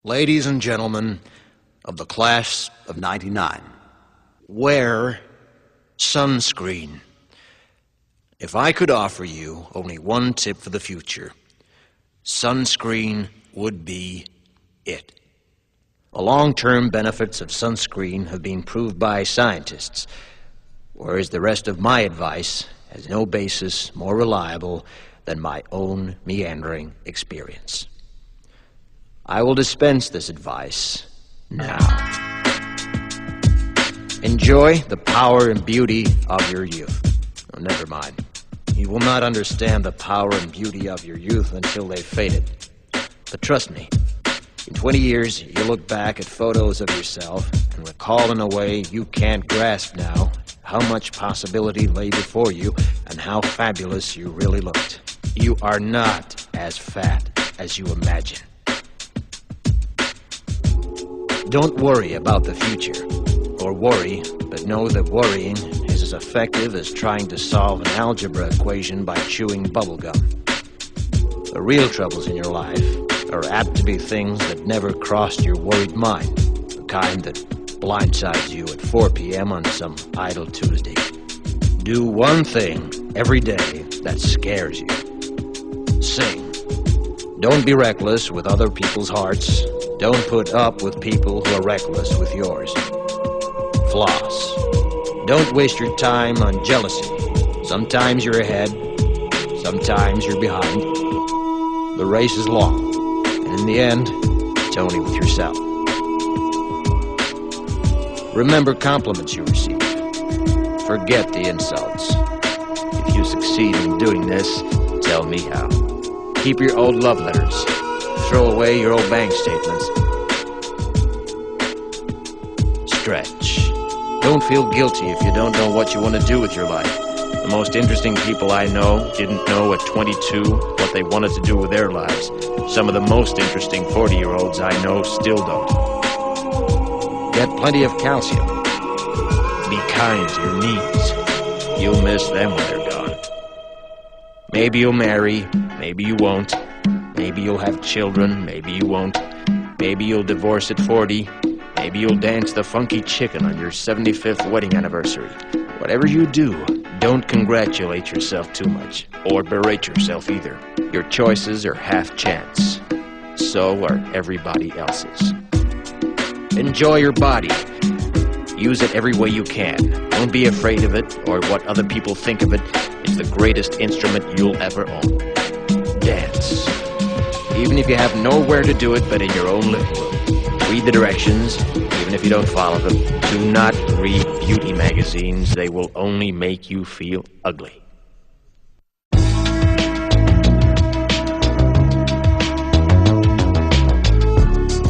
Ladies and gentlemen of the class of '99, wear sunscreen. If I could offer you only one tip for the future, sunscreen would be it. The long-term benefits of sunscreen have been proved by scientists, whereas the rest of my advice has no basis more reliable than my own meandering experience. I will dispense this advice now. Enjoy the power and beauty of your youth. Oh, never mind. You will not understand the power and beauty of your youth until they've faded. But trust me, in 20 years, you'll look back at photos of yourself and recall in a way you can't grasp now how much possibility lay before you and how fabulous you really looked. You are not as fat as you imagine. Don't worry about the future, or worry, but know that worrying is as effective as trying to solve an algebra equation by chewing bubblegum. The real troubles in your life are apt to be things that never crossed your worried mind, the kind that blindsides you at 4 p.m. on some idle Tuesday. Do one thing every day that scares you. Sing. Don't be reckless with other people's hearts. Don't put up with people who are reckless with yours. Floss. Don't waste your time on jealousy. Sometimes you're ahead, sometimes you're behind. The race is long, and in the end, it's only with yourself. Remember compliments you receive. Forget the insults. If you succeed in doing this, tell me how. Keep your old love letters. Throw away your old bank statements. Stretch. Don't feel guilty if you don't know what you want to do with your life. The most interesting people I know didn't know at 22 what they wanted to do with their lives. Some of the most interesting 40-year-olds I know still don't. Get plenty of calcium. Be kind to your knees. You'll miss them when they're gone. Maybe you'll marry, maybe you won't. Maybe you'll have children, maybe you won't. Maybe you'll divorce at 40. Maybe you'll dance the funky chicken on your 75th wedding anniversary. Whatever you do, don't congratulate yourself too much, or berate yourself either. Your choices are half chance. So are everybody else's. Enjoy your body. Use it every way you can. Don't be afraid of it, or what other people think of it. It's the greatest instrument you'll ever own. Dance. Even if you have nowhere to do it but in your own living room. Read the directions, even if you don't follow them. Do not read beauty magazines. They will only make you feel ugly.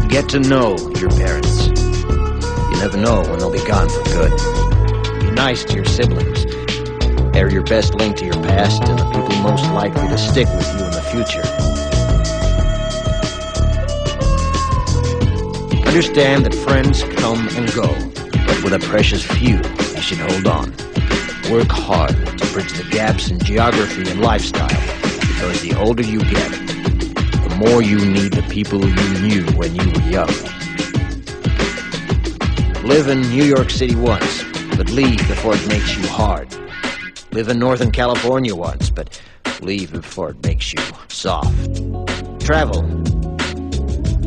Get to know your parents. You never know when they'll be gone for good. Be nice to your siblings. They're your best link to your past and the people most likely to stick with you in the future. Understand that friends come and go, but with a precious few, you should hold on. Work hard to bridge the gaps in geography and lifestyle, because the older you get, the more you need the people you knew when you were young. Live in New York City once, but leave before it makes you hard. Live in Northern California once, but leave before it makes you soft. Travel.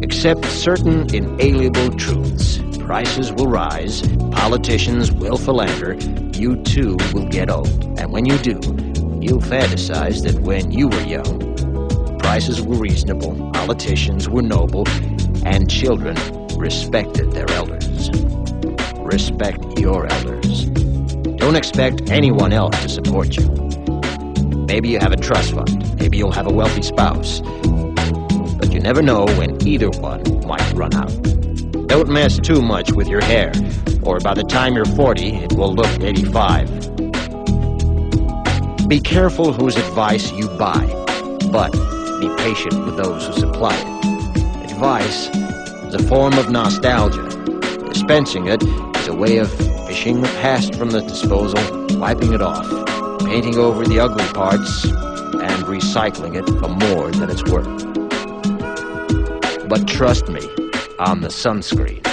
Accept certain inalienable truths. Prices will rise, politicians will philander, you too will get old. And when you do, you'll fantasize that when you were young, prices were reasonable, politicians were noble, and children respected their elders. Respect your elders. Don't expect anyone else to support you. Maybe you have a trust fund, maybe you'll have a wealthy spouse. But you never know when either one might run out. Don't mess too much with your hair, or by the time you're 40, it will look 85. Be careful whose advice you buy, but be patient with those who supply it. Advice is a form of nostalgia. Dispensing it is a way of fishing the past from the disposal, wiping it off, painting over the ugly parts, and recycling it for more than it's worth. But trust me, on the sunscreen.